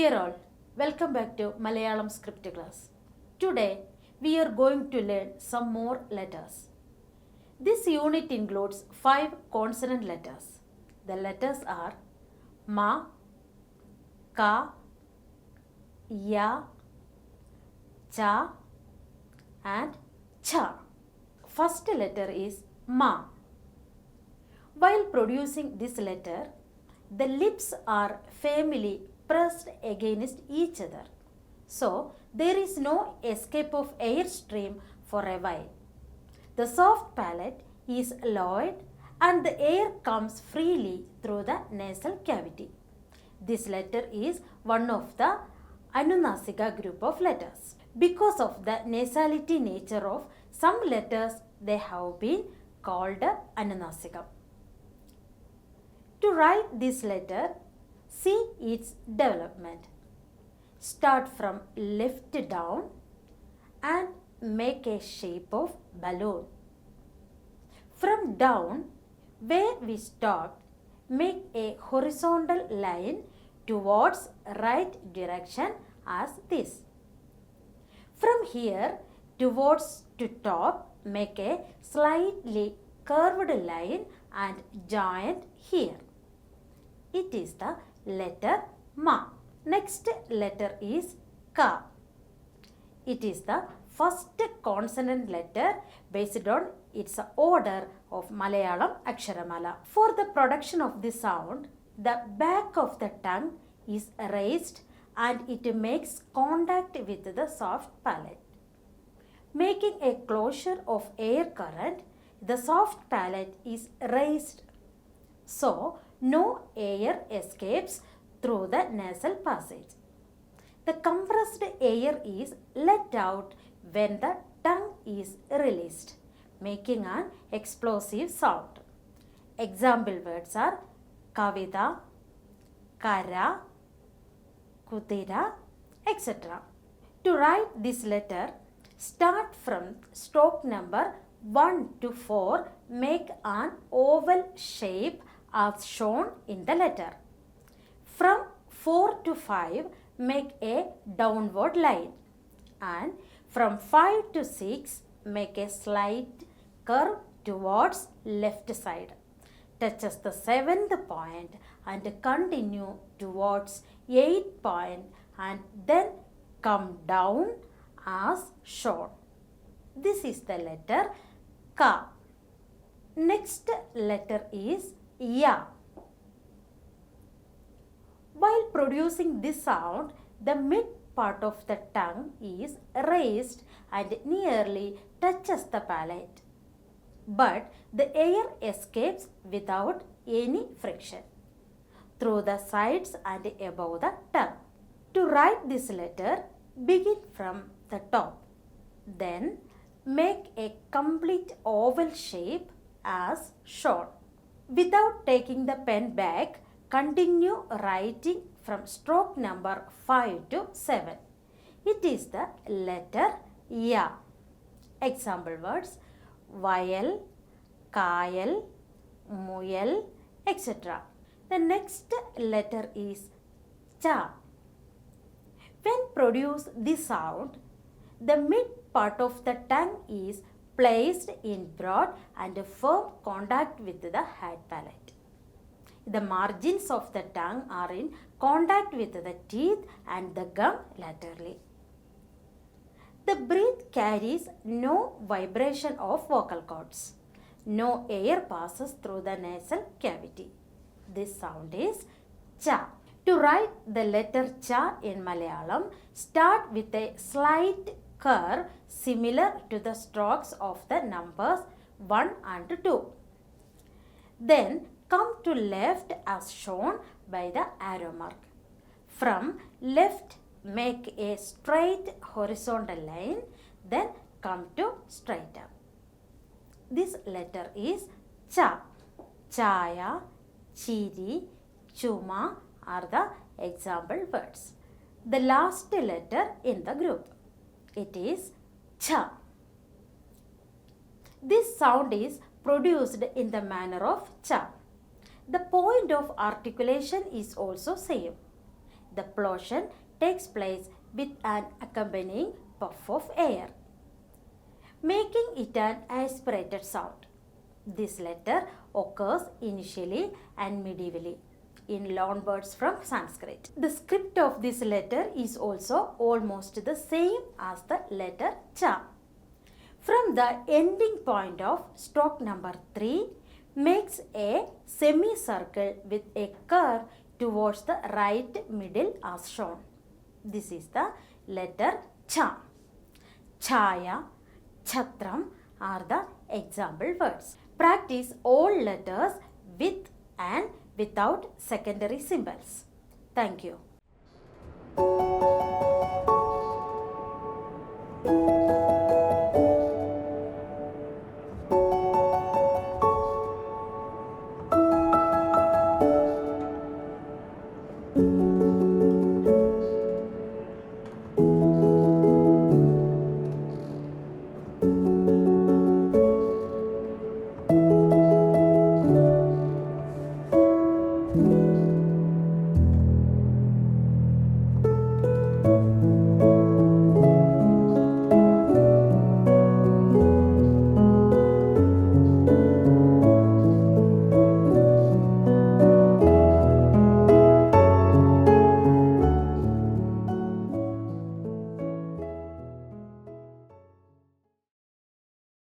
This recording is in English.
Dear all, welcome back to Malayalam script class. Today we are going to learn some more letters. This unit includes 5 consonant letters. The letters are Ma, Ka, Ya, Cha and Cha. First letter is Ma. While producing this letter, the lips are firmly pressed against each other. So, there is no escape of air stream for a while. The soft palate is lowered and the air comes freely through the nasal cavity. This letter is one of the Anunasika group of letters. Because of the nasality nature of some letters, they have been called Anunasika. To write this letter, see its development. Start from left down and make a shape of balloon. From down, where we stopped, make a horizontal line towards right direction as this. From here towards to top, make a slightly curved line and join here. It is the letter Ma. Next letter is Ka. It is the first consonant letter based on its order of Malayalam Aksharamala. For the production of this sound, the back of the tongue is raised and it makes contact with the soft palate. Making a closure of air current, the soft palate is raised. So, no air escapes through the nasal passage. The compressed air is let out when the tongue is released, making an explosive sound. Example words are Kavita, Kara, Kudira, etc. To write this letter, start from stroke number 1 to 4, make an oval shape as shown in the letter. From 4 to 5, make a downward line. And from 5 to 6, make a slight curve towards left side. Touches the 7th point and continue towards 8th point and then come down as shown. This is the letter Ka. Next letter is Ya. While producing this sound, the mid part of the tongue is raised and nearly touches the palate. But the air escapes without any friction through the sides and above the tongue. To write this letter, begin from the top. Then make a complete oval shape as shown. Without taking the pen back, continue writing from stroke number 5 to 7. It is the letter Ya. Example words Vayal, Kayal, Muyal, etc. The next letter is Cha. When produce this sound, the mid part of the tongue is placed in broad and firm contact with the head palate. The margins of the tongue are in contact with the teeth and the gum laterally. The breath carries no vibration of vocal cords. No air passes through the nasal cavity. This sound is Cha. To write the letter Cha in Malayalam, start with a slight curve similar to the strokes of the numbers 1 and 2. Then come to left as shown by the arrow mark. From left, make a straight horizontal line, then come to straight up. This letter is Cha. Chaya, Chiri, Chuma are the example words. The last letter in the group. It is Cha. This sound is produced in the manner of Cha. The point of articulation is also same. The plosion takes place with an accompanying puff of air, making it an aspirated sound. This letter occurs initially and medievally in loanwords from Sanskrit. The script of this letter is also almost the same as the letter cha. From the ending point of stroke number 3 makes a semicircle with a curve towards the right middle as shown. This is the letter cha. Chaya, Chatram are the example words. Practice all letters with and without secondary symbols. Thank you.